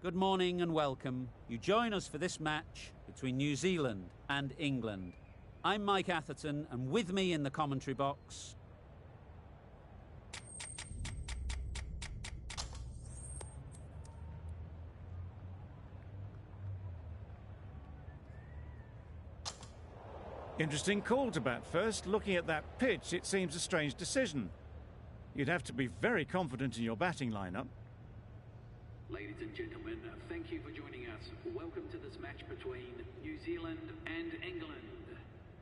Good morning and welcome. You join us for this match between New Zealand and England. I'm Mike Atherton, and with me in the commentary box... Interesting call to bat first. Looking at that pitch, it seems a strange decision. You'd have to be very confident in your batting lineup. Ladies and gentlemen, thank you for joining us. Welcome to this match between New Zealand and England.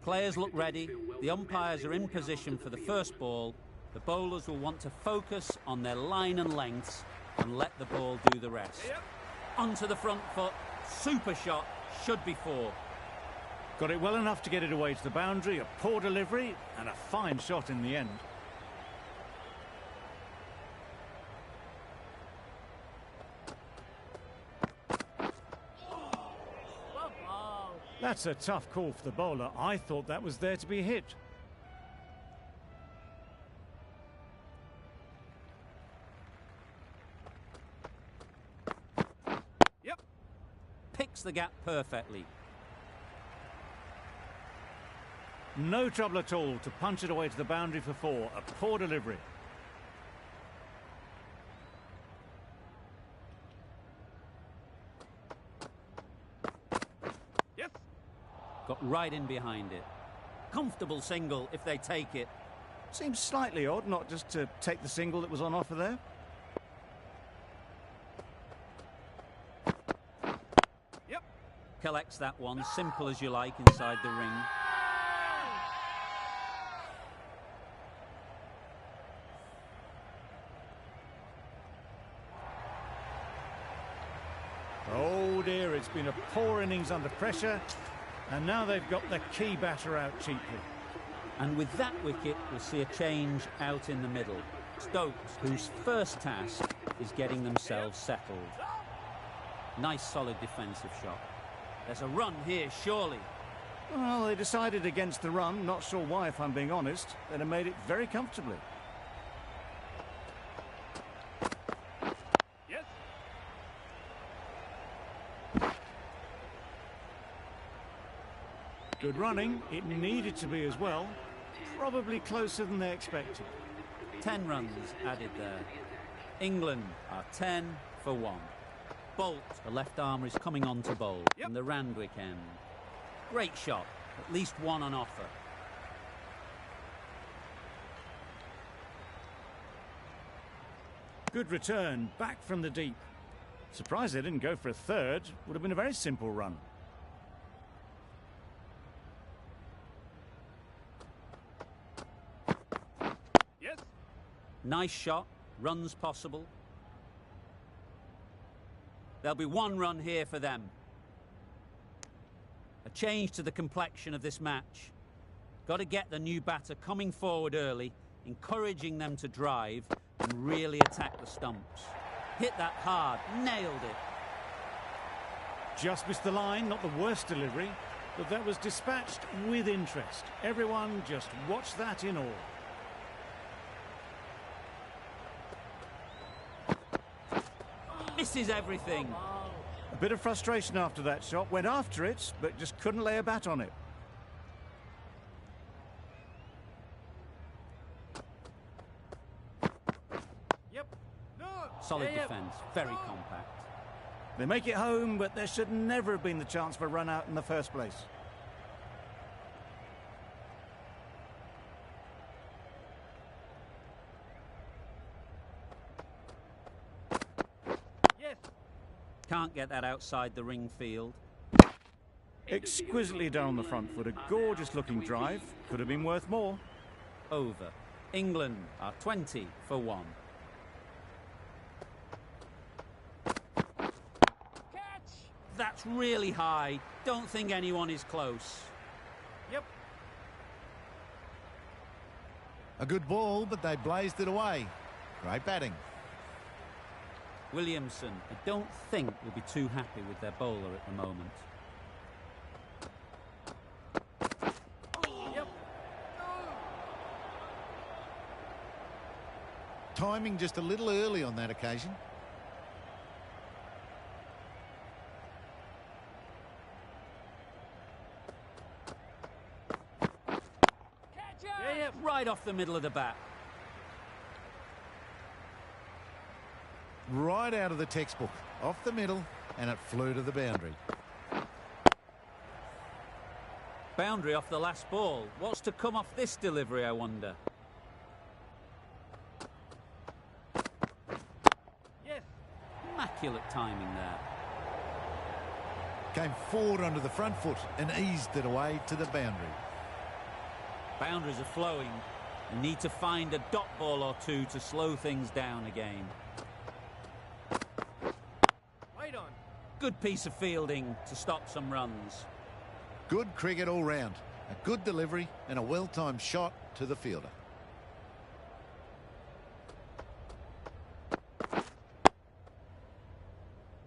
Players look ready. The umpires are in position for the first ball. The bowlers will want to focus on their line and lengths and let the ball do the rest. Onto the front foot. Super shot. Should be four. Got it well enough to get it away to the boundary, a poor delivery, and a fine shot in the end. That's a tough call for the bowler. I thought that was there to be hit. Yep. Picks the gap perfectly. No trouble at all to punch it away to the boundary for four. A poor delivery. Yes. Got right in behind it. Comfortable single if they take it. Seems slightly odd not just to take the single that was on offer there. Yep. Collects that one, simple as you like, inside the ring. Oh dear, it's been a poor innings under pressure, and now they've got the key batter out cheaply. And with that wicket, we'll see a change out in the middle. Stokes, whose first task is getting themselves settled. Nice solid defensive shot. There's a run here, surely. Well, they decided against the run, not sure why if I'm being honest. They'd have made it very comfortably. Good running. It needed to be as well. Probably closer than they expected. 10 runs added there. England are 10 for 1. Bolt, the left armer, is coming on to bowl in the Randwick end. Great shot. At least one on offer. Good return. Back from the deep. Surprised they didn't go for a third. Would have been a very simple run. Nice shot, runs possible. There'll be one run here for them. A change to the complexion of this match. Got to get the new batter coming forward early, encouraging them to drive and really attack the stumps. Hit that hard, nailed it. Just missed the line, not the worst delivery, but that was dispatched with interest. Everyone just watched that in awe. Misses everything. A bit of frustration after that shot. Went after it, but just couldn't lay a bat on it. Yep. No. Solid defence, very compact. They make it home, but there should never have been the chance for a run out in the first place. Can't get that outside the ring field. Exquisitely done on the front foot. A gorgeous looking drive. Could have been worth more. Over. England are 20 for 1. Catch! That's really high. Don't think anyone is close. Yep. A good ball, but they blazed it away. Great batting. Williamson, I don't think, will be too happy with their bowler at the moment. Yep. Timing just a little early on that occasion. Right off the middle of the bat. Right out of the textbook. Off the middle, and it flew to the boundary. Boundary off the last ball. What's to come off this delivery, I wonder? Yes. Immaculate timing there. Came forward onto the front foot and eased it away to the boundary. Boundaries are flowing. You need to find a dot ball or two to slow things down again. Wait on. Good piece of fielding to stop some runs. Good cricket all round. A good delivery and a well-timed shot to the fielder.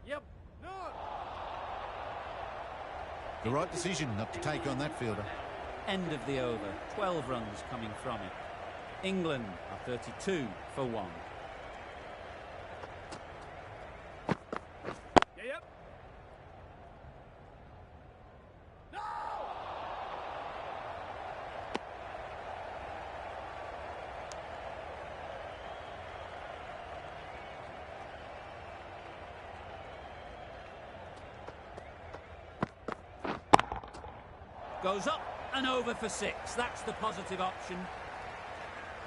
Yep. No. The right decision not to take on that fielder. End of the over. 12 runs coming from it. England are 32 for 1. Yep. No. Goes up and over for 6. That's the positive option.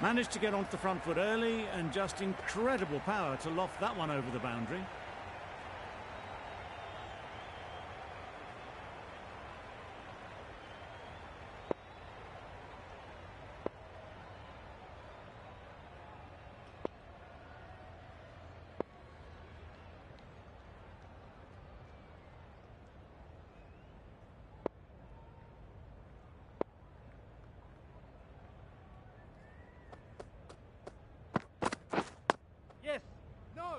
Managed to get onto the front foot early and just incredible power to loft that one over the boundary. Yes. No.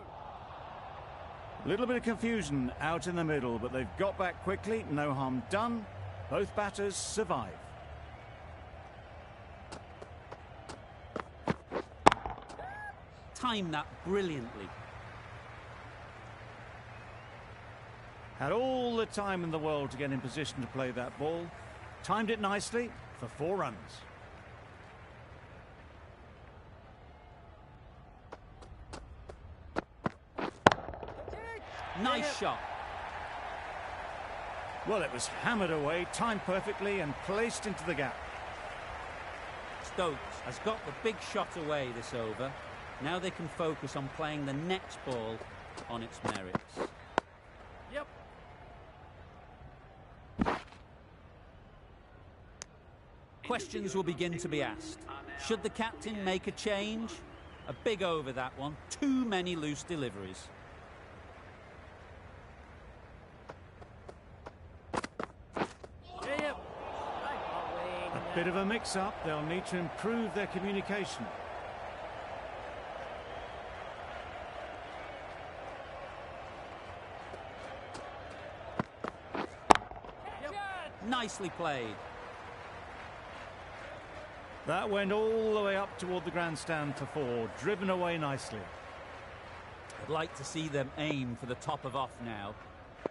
A little bit of confusion out in the middle, but they've got back quickly. No harm done. Both batters survive. Timed that brilliantly. Had all the time in the world to get in position to play that ball. Timed it nicely for 4 runs. Nice shot. Well, it was hammered away, timed perfectly and placed into the gap. Stokes has got the big shot away this over. Now they can focus on playing the next ball on its merits. Yep. Questions will begin to be asked. Should the captain make a change? A big over that one. Too many loose deliveries. Yep. A bit of a mix-up. They'll need to improve their communication. Nicely played. That went all the way up toward the grandstand for 4, driven away nicely. I'd like to see them aim for the top of off now.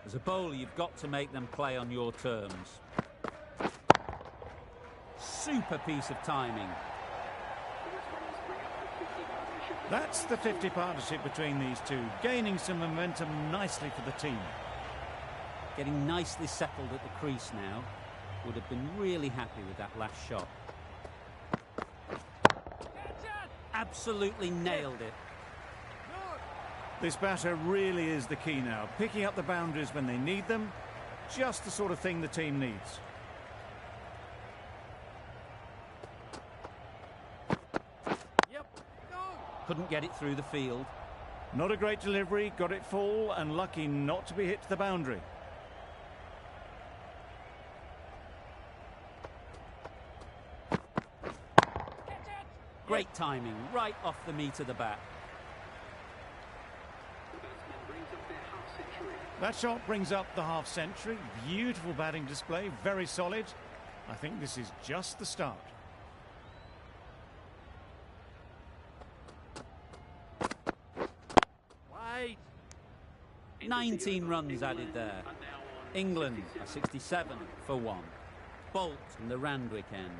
As a bowler, you've got to make them play on your terms. Super piece of timing. That's the 50 partnership between these two, gaining some momentum nicely for the team. Getting nicely settled at the crease now. Would have been really happy with that last shot. Absolutely nailed it. This batter really is the key now, picking up the boundaries when they need them. Just the sort of thing the team needs. Yep. No. Couldn't get it through the field. Not a great delivery, got it full and lucky not to be hit to the boundary. Great timing, right off the meat of the bat. That shot brings up the half century. Beautiful batting display, very solid. I think this is just the start. Wait. 19 runs added there. England are 67 for 1. Bolt in the Randwick end.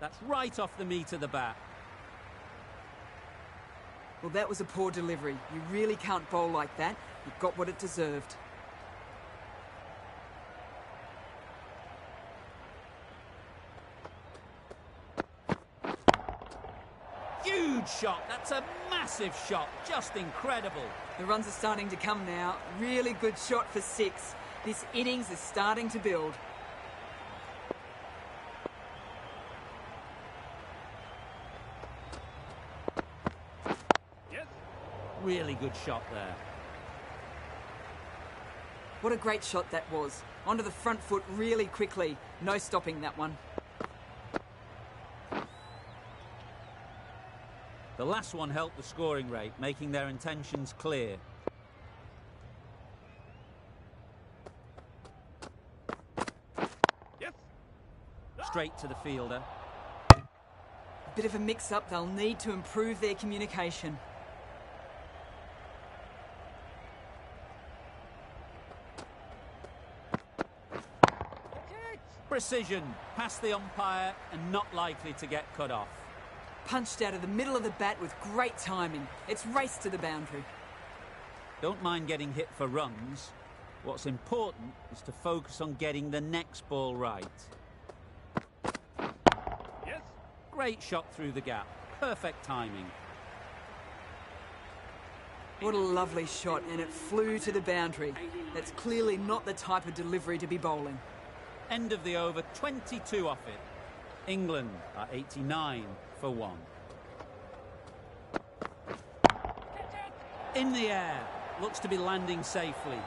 That's right off the meat of the bat. Well, that was a poor delivery. You really can't bowl like that. It got what it deserved. Huge shot. That's a massive shot. Just incredible. The runs are starting to come now. Really good shot for 6. This innings is starting to build. Really good shot there. What a great shot that was. Onto the front foot really quickly. No stopping that one. The last one helped the scoring rate, making their intentions clear. Straight to the fielder. Bit of a mix-up. They'll need to improve their communication. Precision, past the umpire and not likely to get cut off. Punched out of the middle of the bat with great timing. It's raced to the boundary. Don't mind getting hit for runs. What's important is to focus on getting the next ball right. Yes. Great shot through the gap. Perfect timing. What a lovely shot, and it flew to the boundary. That's clearly not the type of delivery to be bowling. End of the over, 22 off it. England are 89 for 1. In the air. Looks to be landing safely.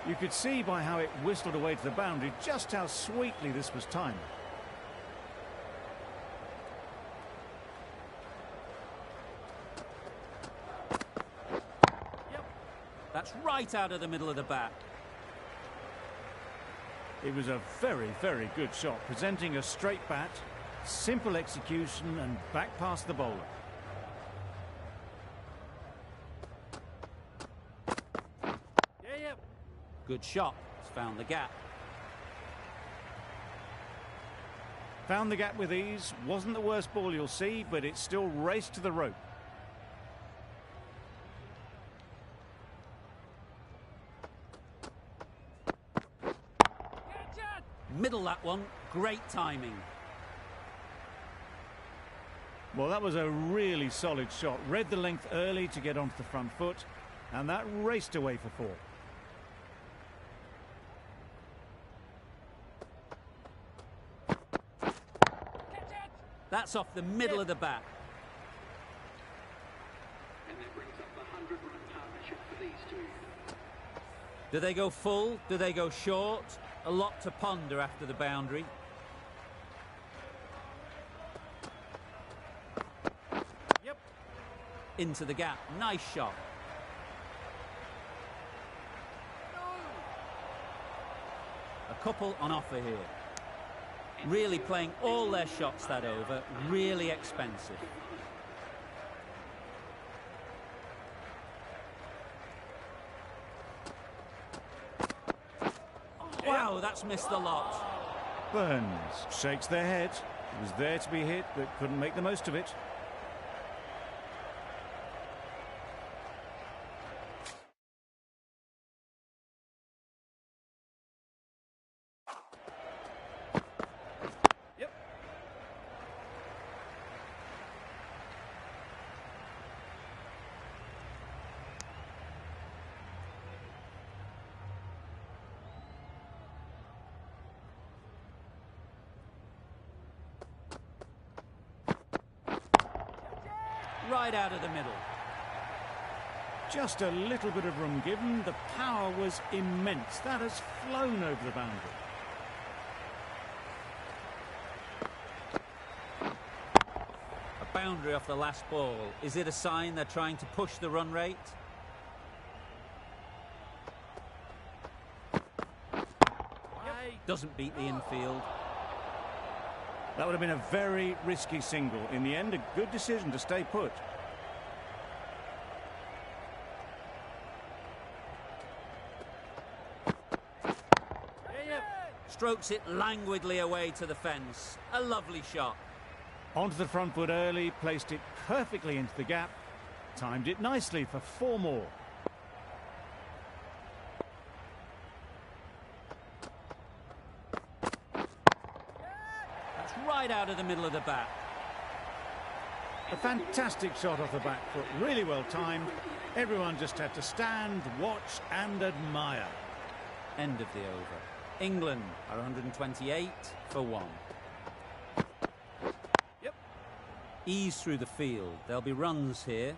You could see by how it whistled away to the boundary just how sweetly this was timed. That's right out of the middle of the bat. It was a very, very good shot, presenting a straight bat, simple execution and back past the bowler. Good shot. It's found the gap. Found the gap with ease. Wasn't the worst ball you'll see, but it still raced to the rope. Middle that one. Great timing. Well, that was a really solid shot. Read the length early to get onto the front foot, and that raced away for 4. That's off the middle of the bat. And that brings up the 100-run partnership for these two. Do they go full? Do they go short? A lot to ponder after the boundary. Into the gap. Nice shot. A couple on offer here. Really playing all their shots that over. Really expensive. Wow, that's missed the lot. Burns shakes their head. It was there to be hit, but couldn't make the most of it. Right out of the middle. Just a little bit of room given. The power was immense. That has flown over the boundary. A boundary off the last ball. Is it a sign they're trying to push the run rate? Doesn't beat the infield. That would have been a very risky single. In the end, a good decision to stay put. Strokes it languidly away to the fence. A lovely shot. Onto the front foot early, placed it perfectly into the gap. Timed it nicely for 4 more. That's right out of the middle of the bat. A fantastic shot off the back foot, really well timed. Everyone just had to stand, watch and admire. End of the over. England are 128 for 1. Yep. Ease through the field. There'll be runs here.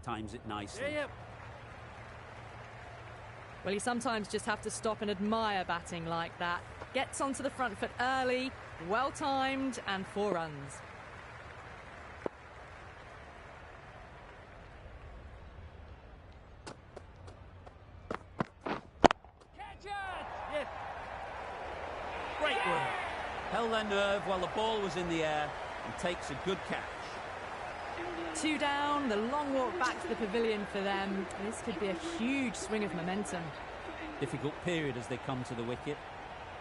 Times it nicely. Well, you sometimes just have to stop and admire batting like that. Gets onto the front foot early, well timed, and 4 runs. Great work. Held their nerve while the ball was in the air and takes a good catch. 2 down, the long walk back to the pavilion for them. This could be a huge swing of momentum. Difficult period as they come to the wicket.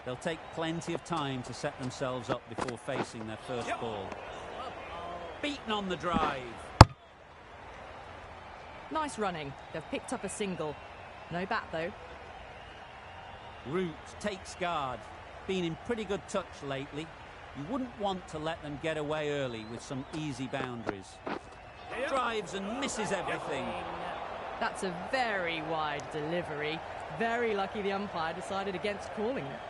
They'll take plenty of time to set themselves up before facing their first ball. Beaten on the drive. Nice running. They've picked up a single. No bat, though. Root takes guard. Been in pretty good touch lately. You wouldn't want to let them get away early with some easy boundaries. Drives and misses everything. That's a very wide delivery. Very lucky the umpire decided against calling it.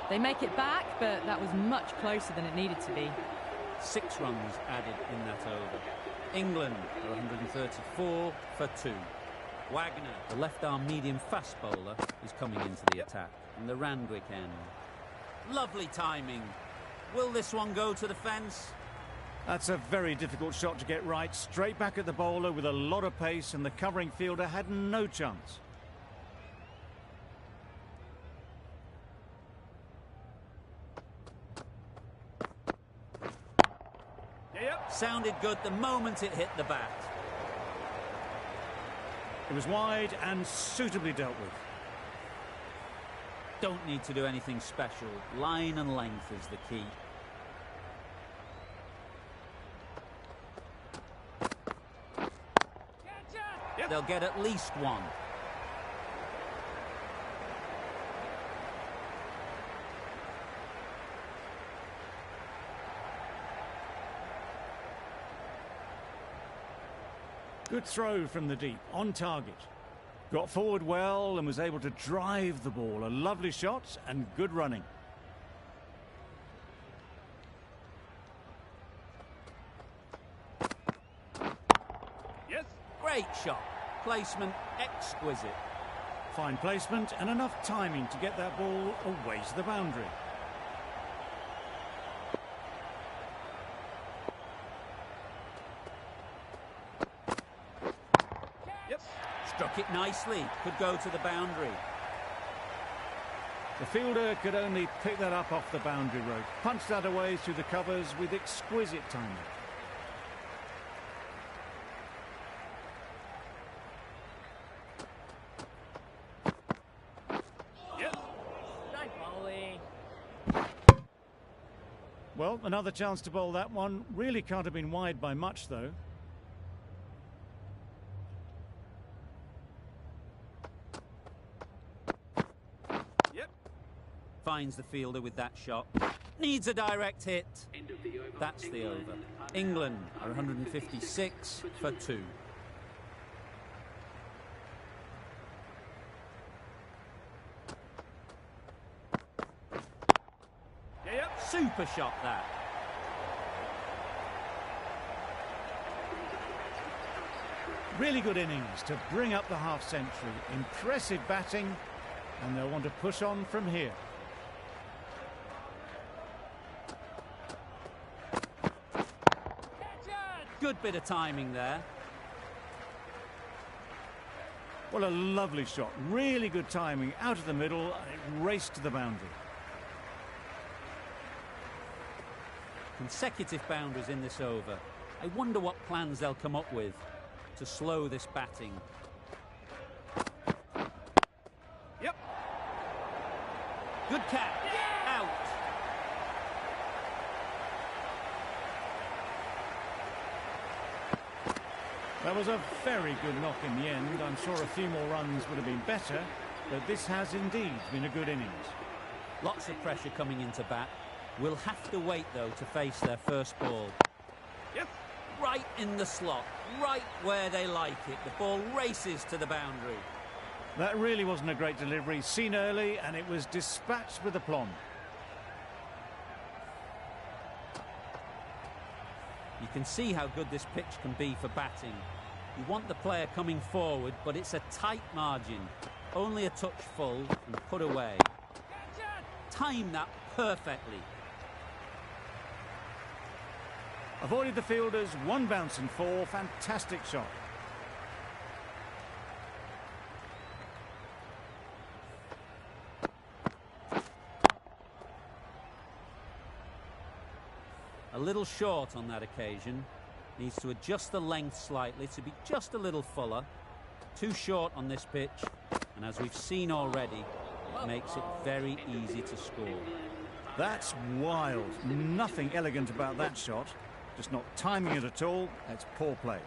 They make it back, but that was much closer than it needed to be. 6 runs added in that over. England are 134 for 2. Wagner, the left-arm medium fast bowler, is coming into the attack from the Randwick end. Lovely timing. Will this one go to the fence? That's a very difficult shot to get right. Straight back at the bowler with a lot of pace, and the covering fielder had no chance. Sounded good the moment it hit the bat. It was wide and suitably dealt with. Don't need to do anything special. Line and length is the key. They'll get at least 1. Good throw from the deep, on target. Got forward well and was able to drive the ball. A lovely shot and good running. Great shot. Placement exquisite. Fine placement and enough timing to get that ball away to the boundary. Struck it nicely. Could go to the boundary. The fielder could only pick that up off the boundary rope. Punched that away through the covers with exquisite timing. Well, another chance to bowl that one. Really can't have been wide by much, though. Finds the fielder with that shot. Needs a direct hit. That's the over. England are 156 for 2. Super shot that. Really good innings to bring up the half-century. Impressive batting, and they'll want to push on from here. Good bit of timing there. Well, a lovely shot. Really good timing. Out of the middle, and it raced to the boundary. Consecutive boundaries in this over. I wonder what plans they'll come up with to slow this batting. Yep. Good catch. Out. That was a very good knock in the end. I'm sure a few more runs would have been better, but this has indeed been a good innings. Lots of pressure coming into bat. We'll have to wait, though, to face their first ball. Yep. Right in the slot, right where they like it. The ball races to the boundary. That really wasn't a great delivery. Seen early, and it was dispatched with aplomb. You can see how good this pitch can be for batting. You want the player coming forward, but it's a tight margin. Only a touch full and put away. Time that perfectly. Avoided the fielders, one bounce and four. Fantastic shot. A little short on that occasion. Needs to adjust the length slightly to be just a little fuller. Too short on this pitch, and as we've seen already, it makes it very easy to score. That's wild. Nothing elegant about that shot. Just not timing it at all. It's poor play.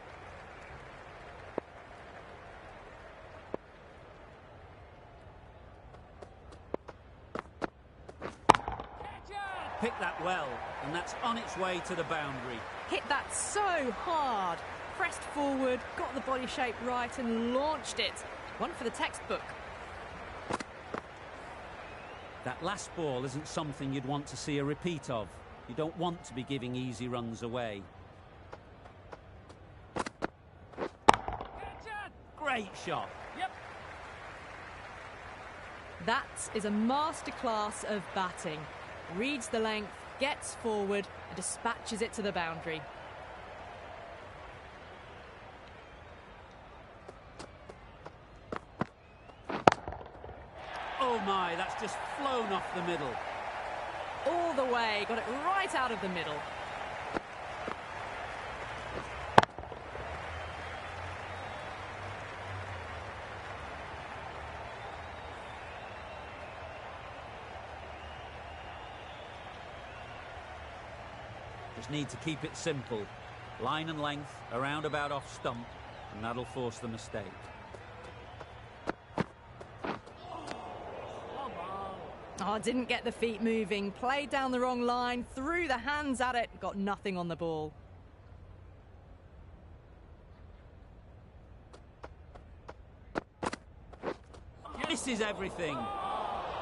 Picked that well, and that's on its way to the boundary. Hit that so hard. Pressed forward, got the body shape right and launched it. One for the textbook. That last ball isn't something you'd want to see a repeat of. You don't want to be giving easy runs away. Great shot. Yep. That is a masterclass of batting. Reads the length, gets forward and dispatches it to the boundary. Oh my, that's just flown off the middle. All the way, got it right out of the middle. Just need to keep it simple. Line and length, around about off stump, and that'll force the mistake. Oh, didn't get the feet moving, played down the wrong line, threw the hands at it, got nothing on the ball. Misses everything.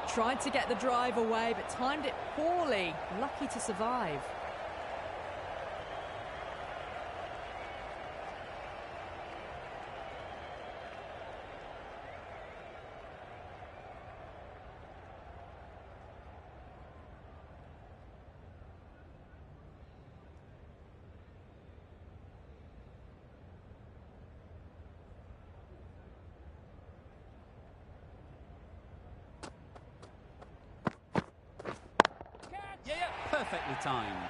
Tried to get the drive away, but timed it poorly. Lucky to survive. Perfectly timed.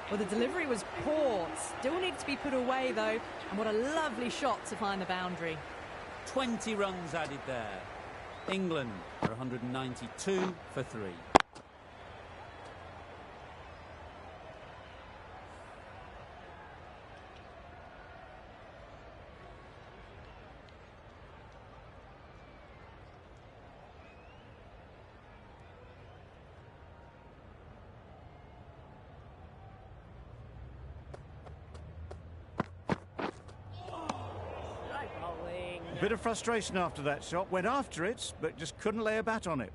Well, the delivery was poor. Still needed to be put away, though. And what a lovely shot to find the boundary. 20 runs added there. England are 192 for 3. A bit of frustration after that shot. Went after it, but just couldn't lay a bat on it.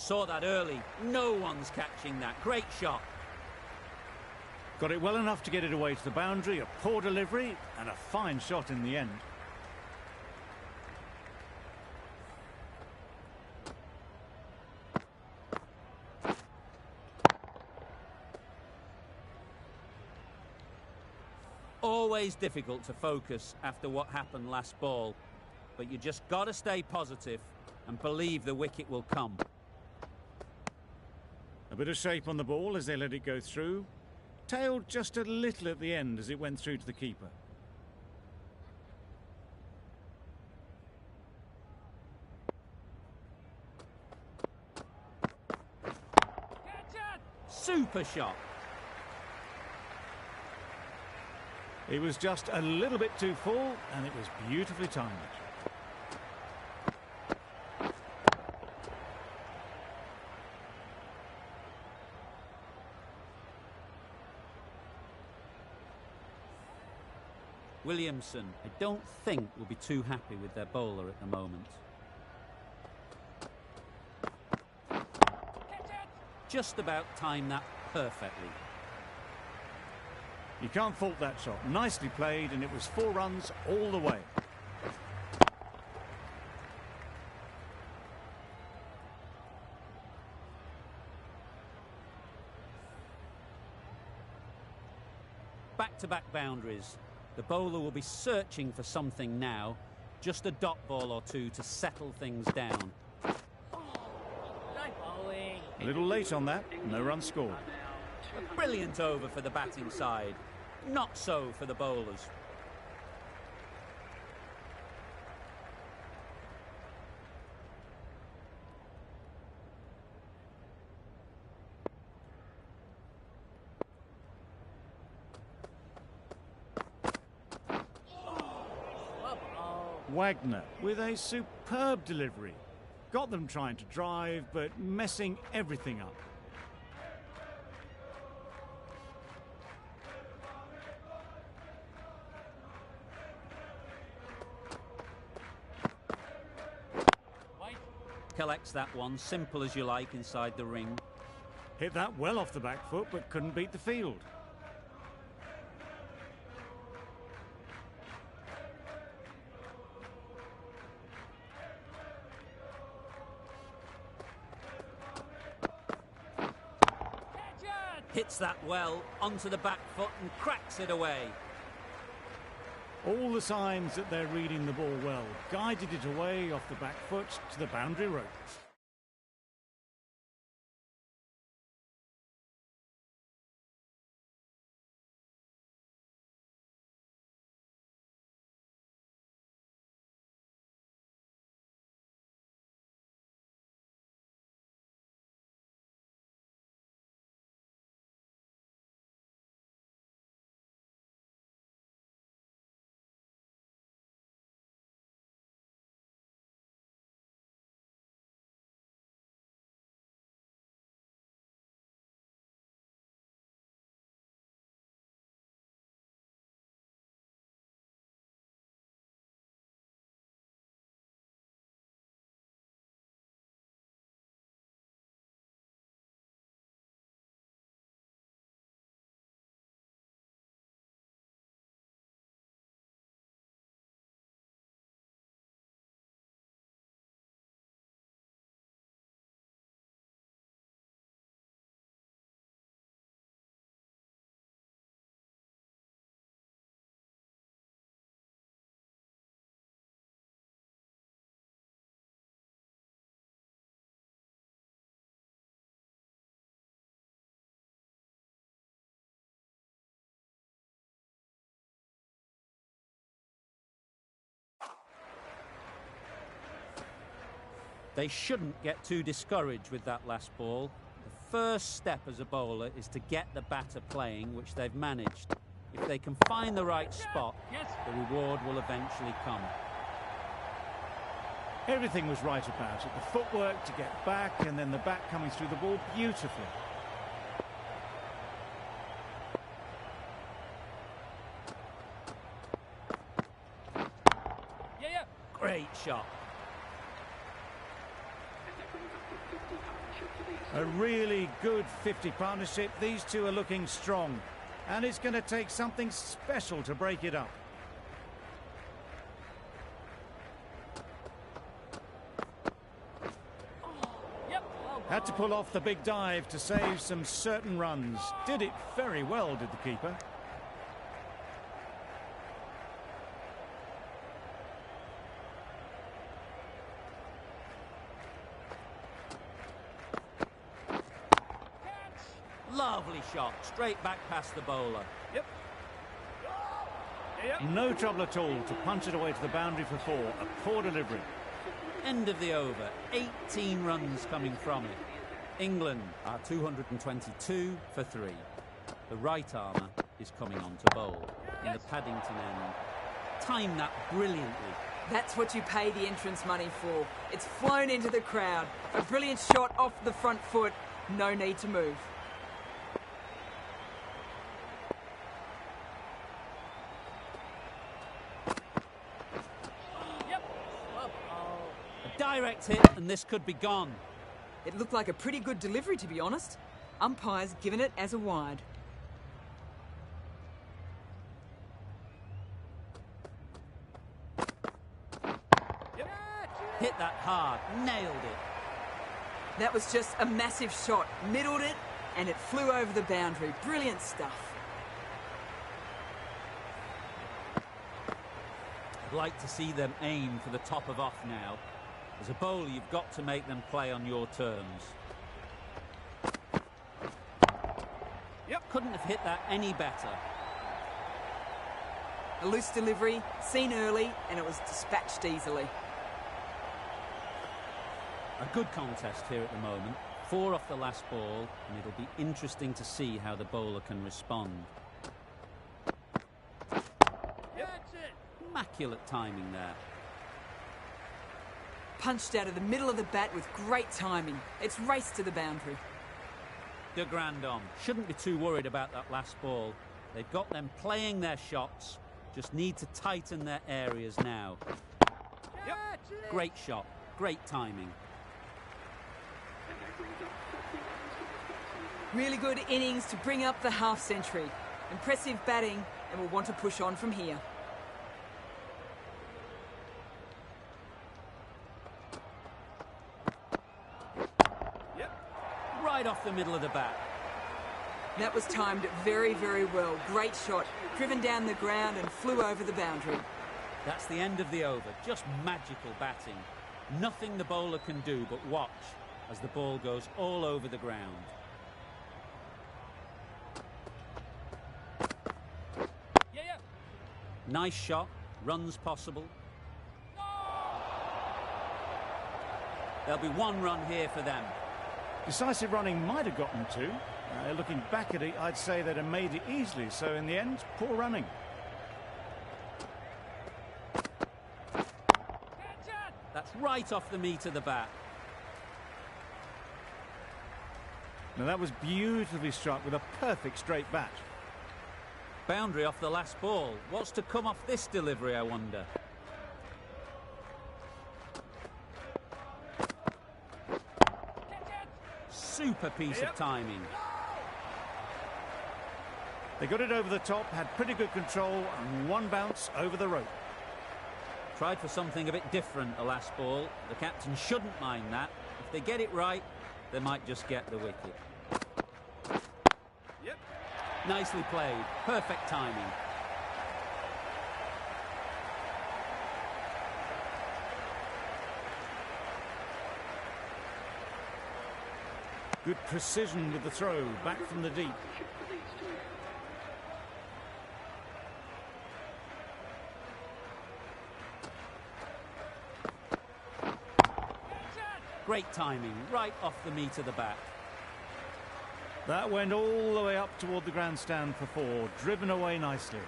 Saw that early. No one's catching that. Great shot. Got it well enough to get it away to the boundary, a poor delivery, and a fine shot in the end. Always difficult to focus after what happened last ball, but you just got to stay positive and believe the wicket will come. A bit of shape on the ball as they let it go through. Tailed just a little at the end as it went through to the keeper. Super shot. It was just a little bit too full, and it was beautifully timed. Williamson, I don't think, will be too happy with their bowler at the moment. Just about timed that perfectly. You can't fault that shot. Nicely played, and it was 4 runs all the way. Back-to-back boundaries. The bowler will be searching for something now. Just a dot ball or two to settle things down. A little late on that. No run scored. A brilliant over for the batting side. Not so for the bowlers. Wagner with a superb delivery. Got them trying to drive, but messing everything up. Collects that one, simple as you like, inside the ring. Hit that well off the back foot, but couldn't beat the field. Hits that well, onto the back foot and cracks it away. All the signs that they're reading the ball well. Guided it away off the back foot to the boundary rope. They shouldn't get too discouraged with that last ball. The first step as a bowler is to get the batter playing, which they've managed. If they can find the right spot, the reward will eventually come. Everything was right about it. The footwork to get back, and then the bat coming through the ball beautifully. Great shot. And that brings up the 50 partnership. A really good 50 partnership. These two are looking strong. And it's going to take something special to break it up. Had to pull off the big dive to save some certain runs. Did it very well, did the keeper. Lovely shot, straight back past the bowler. No trouble at all to punch it away to the boundary for 4. A poor delivery. End of the over, 18 runs coming from it. England are 222 for 3. The right armour is coming on to bowl in the Paddington end. Timed that brilliantly. That's what you pay the entrance money for. It's flown into the crowd. A brilliant shot off the front foot. No need to move. A direct hit and this could be gone. It looked like a pretty good delivery, to be honest. Umpire's given it as a wide. Hit that hard, nailed it. That was just a massive shot. Middled it, and it flew over the boundary. Brilliant stuff. I'd like to see them aim for the top of off now. As a bowler, you've got to make them play on your terms. Couldn't have hit that any better. A loose delivery, seen early, and it was dispatched easily. A good contest here at the moment. 4 off the last ball, and it'll be interesting to see how the bowler can respond. Immaculate timing there. Punched out of the middle of the bat with great timing. It's raced to the boundary. De Grandhomme shouldn't be too worried about that last ball. They've got them playing their shots, just need to tighten their areas now. Great shot, great timing. Really good innings to bring up the half century. Impressive batting, and will want to push on from here. Right off the middle of the bat. That was timed very, very well. Great shot. Driven down the ground and flew over the boundary. That's the end of the over. Just magical batting. Nothing the bowler can do but watch as the ball goes all over the ground. Nice shot. Runs possible. There'll be 1 run here for them. Decisive running might have gotten 2. Looking back at it, I'd say they'd have made it easily. So in the end, poor running. That's right off the meat of the bat. Now that was beautifully struck with a perfect straight bat. Boundary off the last ball. What's to come off this delivery, I wonder? Super piece of timing. They got it over the top, had pretty good control, and 1 bounce over the rope. Tried for something a bit different the last ball. The captain shouldn't mind that. If they get it right, they might just get the wicket. Nicely played. Perfect timing. Good precision with the throw, back from the deep. Great timing, right off the meat of the bat. That went all the way up toward the grandstand for 4, driven away nicely.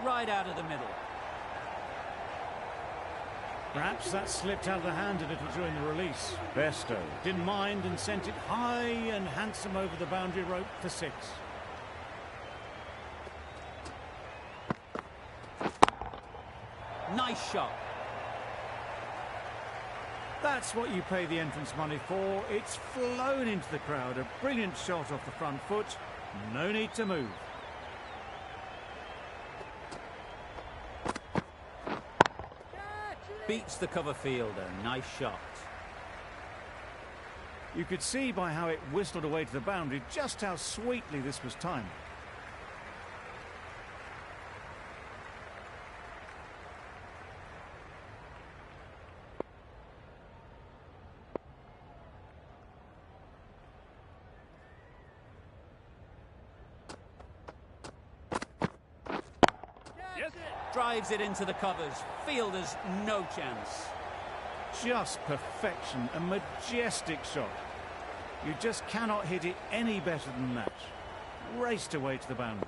Right out of the middle. Perhaps that slipped out of the hand a little during the release. Besto didn't mind and sent it high and handsome over the boundary rope for 6. Nice shot. That's what you pay the entrance money for. It's flown into the crowd. A brilliant shot off the front foot. No need to move. Beats the cover fielder. Nice shot. You could see by how it whistled away to the boundary just how sweetly this was timed. Drives it into the covers. Fielders, no chance. Just perfection, a majestic shot. You just cannot hit it any better than that. Raced away to the boundary.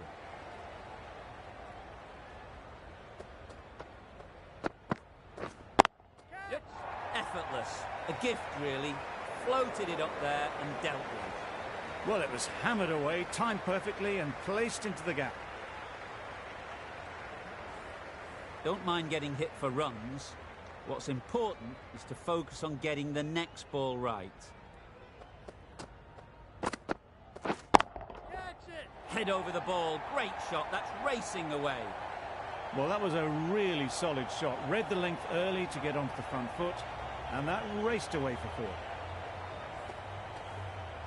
Effortless. A gift, really. Floated it up there and dealt with. Well, it was hammered away, timed perfectly and placed into the gap. Don't mind getting hit for runs. What's important is to focus on getting the next ball right. Head over the ball. Great shot. That's racing away. Well, that was a really solid shot. Read the length early to get onto the front foot, and that raced away for four.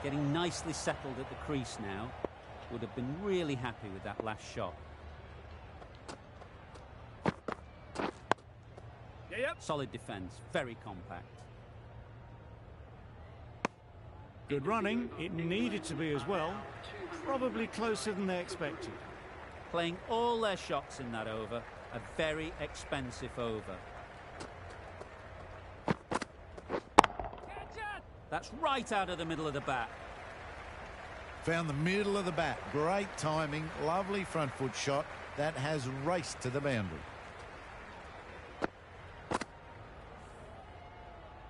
Getting nicely settled at the crease now. Would have been really happy with that last shot. Solid defence, very compact. Good running, it needed to be as well. Probably closer than they expected. Playing all their shots in that over, a very expensive over. That's right out of the middle of the bat. Found the middle of the bat. Great timing, lovely front foot shot that has raced to the boundary.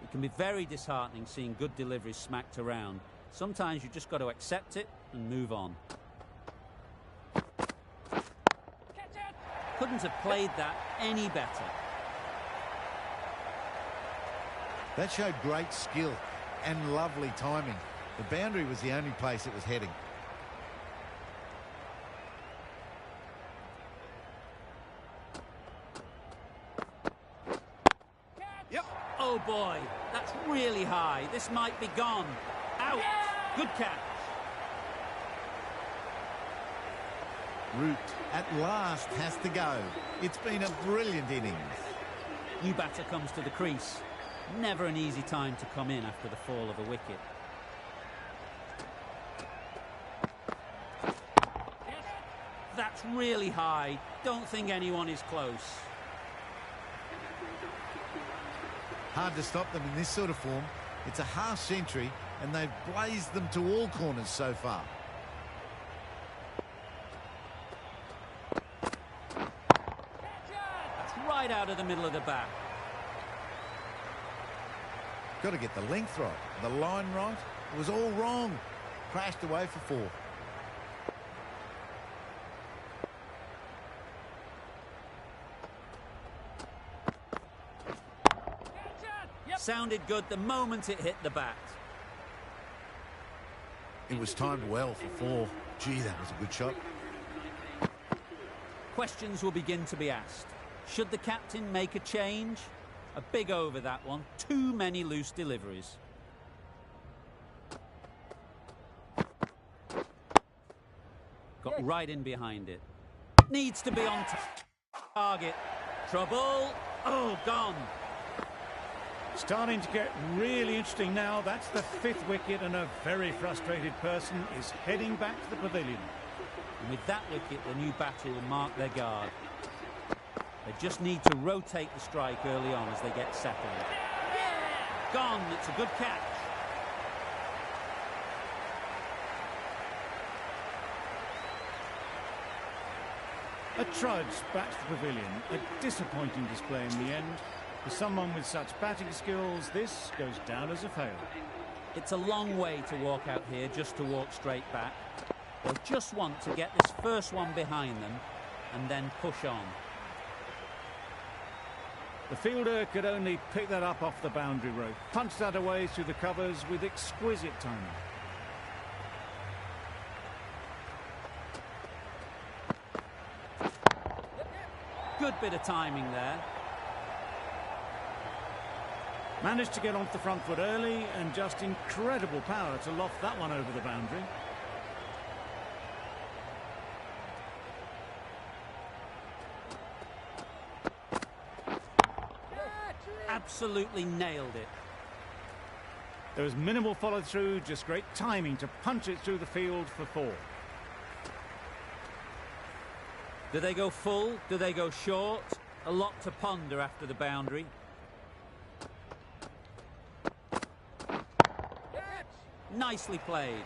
It can be very disheartening seeing good deliveries smacked around. Sometimes you just got to accept it and move on. Couldn't have played that any better. That showed great skill and lovely timing. The boundary was the only place it was heading. Oh boy, that's really high. This might be gone. Out. Good catch. Root at last has to go. It's been a brilliant innings. New batter comes to the crease. Never an easy time to come in after the fall of a wicket. That's really high. Don't think anyone is close. Hard to stop them in this sort of form. It's a half century and they've blazed them to all corners so far. That's right out of the middle of the bat. Got to get the length right, the line right. It was all wrong. Crashed away for four. Sounded good the moment it hit the bat. It was timed well for four. Gee, that was a good shot. Questions will begin to be asked. Should the captain make a change? A big over, that one. Too many loose deliveries. Got right in behind it. Needs to be on target. Trouble. Oh, gone. Starting to get really interesting now. That's the fifth wicket and a very frustrated person is heading back to the pavilion. And with that wicket, the new batter will mark their guard. They just need to rotate the strike early on as they get settled. Gone. It's a good catch. A trudge back to the pavilion. A disappointing display in the end. For someone with such batting skills, this goes down as a failure. It's a long way to walk out here just to walk straight back. They'll just want to get this first one behind them and then push on. The fielder could only pick that up off the boundary rope. Punched that away through the covers with exquisite timing. Good bit of timing there. Managed to get onto the front foot early and just incredible power to loft that one over the boundary. Absolutely nailed it. There was minimal follow through, just great timing to punch it through the field for 4. Do they go full? Do they go short? A lot to ponder after the boundary. Nicely played.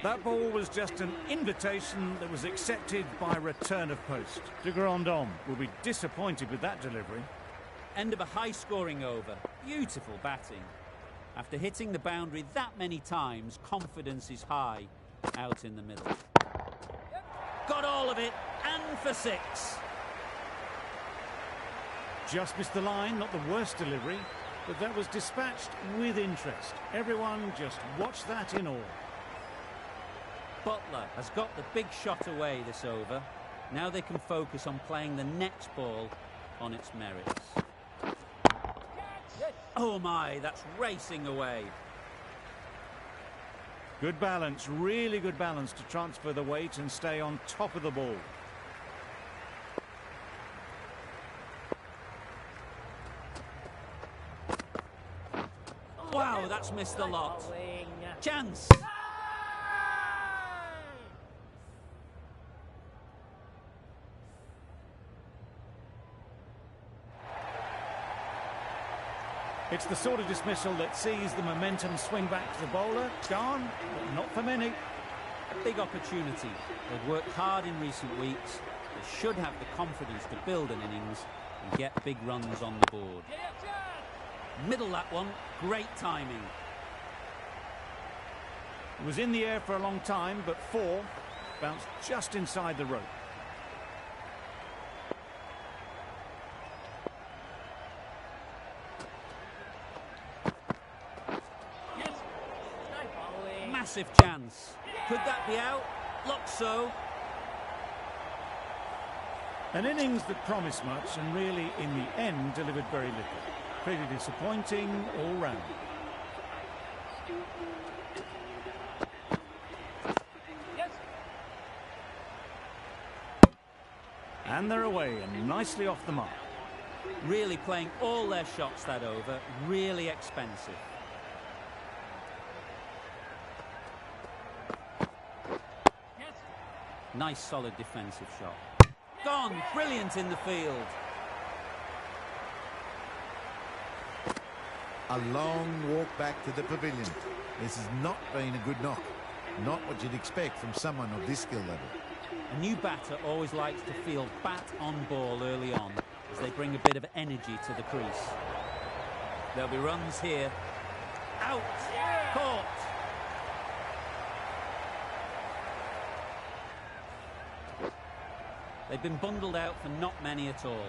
That ball was just an invitation that was accepted by return of post. De Grandon will be disappointed with that delivery. End of a high-scoring over. Beautiful batting. After hitting the boundary that many times, confidence is high out in the middle. Got all of it, and for 6. Just missed the line, not the worst delivery, but that was dispatched with interest. Everyone just watched that in awe. Butler has got the big shot away this over. Now they can focus on playing the next ball on its merits. Oh my, that's racing away. Good balance, really good balance to transfer the weight and stay on top of the ball. Wow, that's missed a lot. Chance. It's the sort of dismissal that sees the momentum swing back to the bowler. Gone, but not for many. A big opportunity. They've worked hard in recent weeks. They should have the confidence to build an innings and get big runs on the board. Middle that one. Great timing. It was in the air for a long time, but 4 bounced just inside the rope. Massive chance. Could that be out? Looks so. An innings that promised much and really, in the end, delivered very little. Pretty disappointing all round. And they're away and nicely off the mark. Really playing all their shots that over. Really expensive. Nice solid defensive shot. Gone. Brilliant in the field. A long walk back to the pavilion. This has not been a good knock. Not what you'd expect from someone of this skill level. A new batter always likes to field bat on ball early on as they bring a bit of energy to the crease. There'll be runs here. Out. Caught. They've been bundled out for not many at all.